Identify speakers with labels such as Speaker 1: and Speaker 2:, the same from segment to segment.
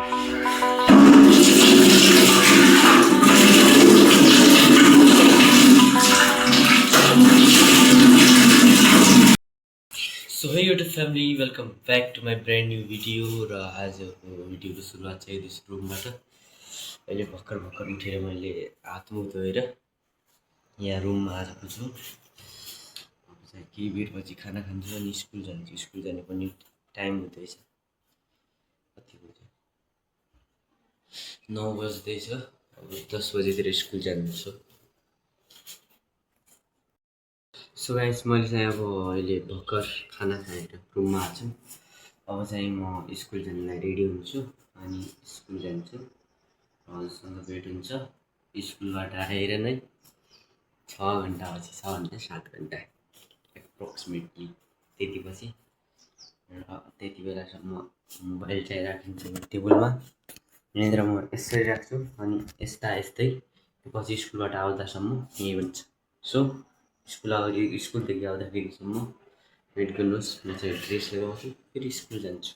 Speaker 1: So hey YouTube family welcome back to my brand new video र आजको भिडियोको सुरुवात चाहिँ यस रुमबाट अहिले भर्खर भर्खर उठेर मैले हात मुख धोएर यहाँ रुममा आएको छु। अब चाहिँ केही बेरपछि खाना खान्छु अनि स्कुल जान्छु। स्कुल जाने पनि टाइम हुँदैछ, कति बज्यो 9 बज्दैछ। अब 10 बजेतिर स्कुल जान्छु। सो गाइस मैले चाहिँ अब अहिले भर्खर खाना खाएर रुममा आएको छु। अब चाहिँ म स्कुल जानलाई रेडी हुन्छु अनि स्कुल जान्छु। हजुरसँग भेट हुन्छ स्कुलबाट आएर नै 6 घन्टा पछि 6 घन्टा 7 घन्टा एप्रोक्सिमेटली त्यतिपछि र त्यति बेलासम्म मोबाइल चाहिँ राखिन्छ टेबलमा यहाँनिर म यसरी राख्छु अनि यस्तै पछि स्कुलबाट आउँदासम्म यहीँ हुन्छ। सो स्कुलदेखि आउँदाखेरिसम्म वेट गर्नुहोस्। म चाहिँ ड्रेस लगाउँछु फेरि स्कुल जान्छु।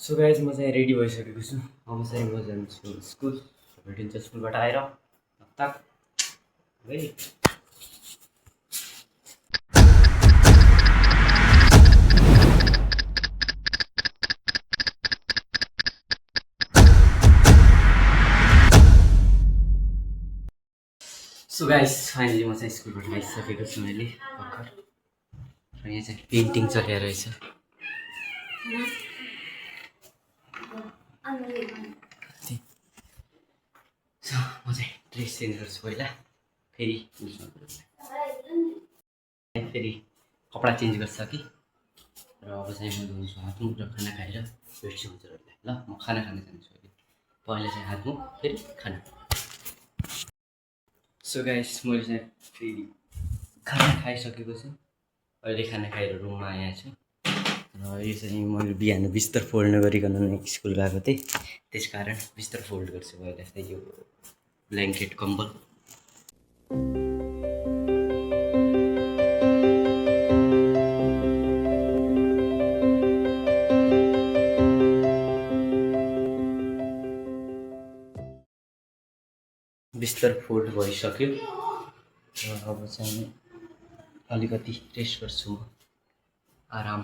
Speaker 1: सो गाइज म चाहिँ रेडी भइसकेको छु। अब चाहिँ म जान्छु स्कुल। भेटिन्छ स्कुलबाट आएर हत्ताक है। सो गाइस फाइनली म चाहिँ स्कुलबाट आइसकेको छु मैले भर्खर। र यहाँ चाहिँ पेन्टिङ चलिरहेको रहेछ। सो म चाहिँ ड्रेस चेन्ज गर्छु पहिला, फेरि कपडा चेन्ज गर्छ कि। र अब चाहिँ म धुन्छु हात मुख र खाना खाएर भेट्छु हजुरहरूलाई। ल म खाना खान जान्छु अहिले। पहिला चाहिँ हात मुख फेरि खाना। सो गाइस मैले चाहिँ फेरि खाना खाइसकेको छु। अहिले खाना खाएर रुममा आएको छु। र यो चाहिँ मैले बिहान बिस्तर फोल्ड नगरिकन नै स्कुल गएको थिएँ, त्यस कारण बिस्तर फोल्ड गर्छु पहिला चाहिँ यो ब्ल्याङ्केट कम्बल। बिस्तर फोल्ड भइसक्यो र अब चाहिँ अलिकति रेस्ट गर्छु म, आराम।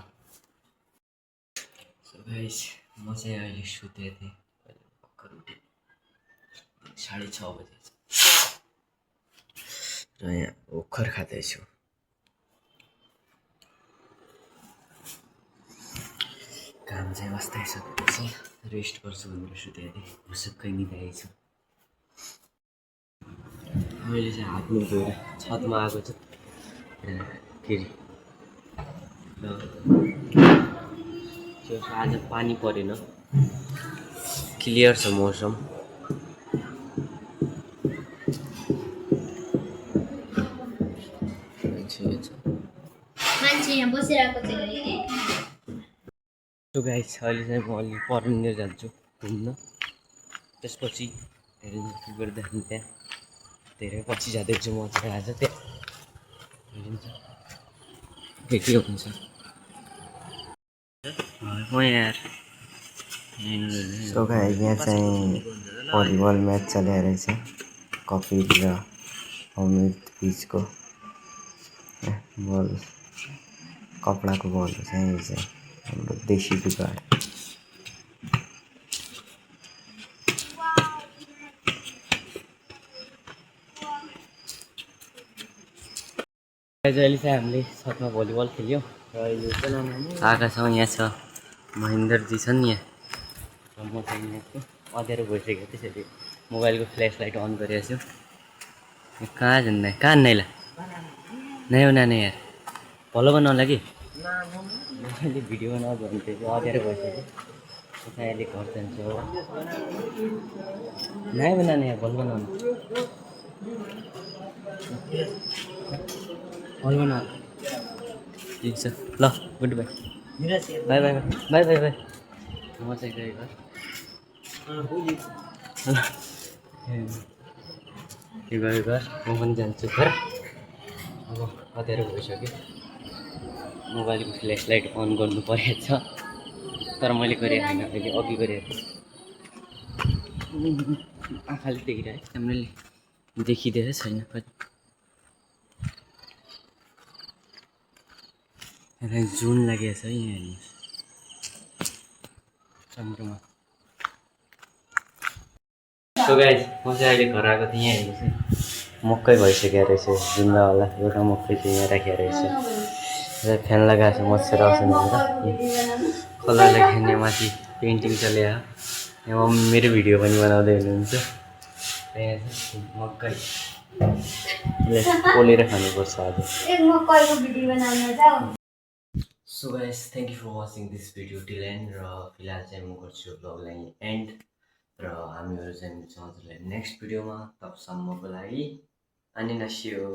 Speaker 1: सो गाइस म चाहिँ अहिले सुतेको थिएँ, अहिले भर्खर उठेँ 6:30 बजे र यहाँ ओखर खाँदैछु। काम चाहिँ बस्ताइसकेपछि रेस्ट गर्छु भनेर सुतेको थिएँ, भुसुक्कै निदाएको छु। मैले चाहिँ हात मुख धोएर छतमा आएको छु फेरि। आज पानी परेन, क्लियर छ मौसम। मान्छे यहाँ बसिरहेको छ। सो गाइस अहिले चाहिँ म अलि परनिर जान्छु घुम्न, त्यसपछि हेरिन्छ गर्दाखेरि त्यहाँ धेरै पछि जाँदैछु म चाहिँ आज। त्यहाँ हेरिन्छ के हुन्छ। यार
Speaker 2: सो गाइस यहाँ चाहिँ भलिबल म्याच चलिरहेको रहेछ कपिल र अमित बिचको। बल कपडाको बल चाहिँ यो चाहिँ हाम्रो देशी जुगाड।
Speaker 1: अहिले चाहिँ हामीले छतमा भलिबल खेल्यौँ र आकाशमा यहाँ छ महेन्द्रजी छन् नि यहाँ। र म चाहिँ यहाँको अँध्यारो भइसक्यो, त्यसैले मोबाइलको फ्ल्यास लाइट अन गरेको छु। कहाँ जान्दा कहाँ नाइला नै हो नानी यार भलो बनाउला कि मैले भिडियो बनाऊ भन्थेँ चाहिँ अँध्यारो भइसक्यो। चाहिँ अहिले घर जान्छु हो नै बनाउने यार भलो बनाउनु भलो बनाऊ। ठिक छ ल, good by by by by by by. म चाहिँ गएँ घर। यो गयो घर, म पनि जान्छु घर। अब अँध्यारो भइसक्यो, मोबाइलको फ्ल्यास लाइट अन गर्नु परेको छ। तर मैले गरेँ होइन, अहिले अघि गरेँ। आँखाले देखिरहेको राम्रैले देखिँदै छैन कति। जुन लागेको छ यहाँ हेर्नु चन्द्रमा। सो गाइस म चाहिँ अहिले घर आएको थिएँ। यहाँ हेर्नुहोस् है मकै भइसक्यो रहेछ जिन्दावाला। एउटा मकै चाहिँ यहाँ राखेको रहेछ र फ्यान लगाएको छ मच्छर आउँछ भनेर। कलरले खेल्ने माथि पेन्टिङ चल्यो। यहाँ मेरो भिडियो पनि बनाउँदै हुनुहुन्छ। यहाँ चाहिँ मकै पोलेर खानुपर्छ आज। So guys thank you for watching this video till end. र फिलहाल चाहिँ म गर्छु ब्लगलाई एन्ड र हामीहरू चाहिँ मिल्छौँ हजुरलाई नेक्स्ट भिडियोमा। तबसम्मको लागि अनि नसियो।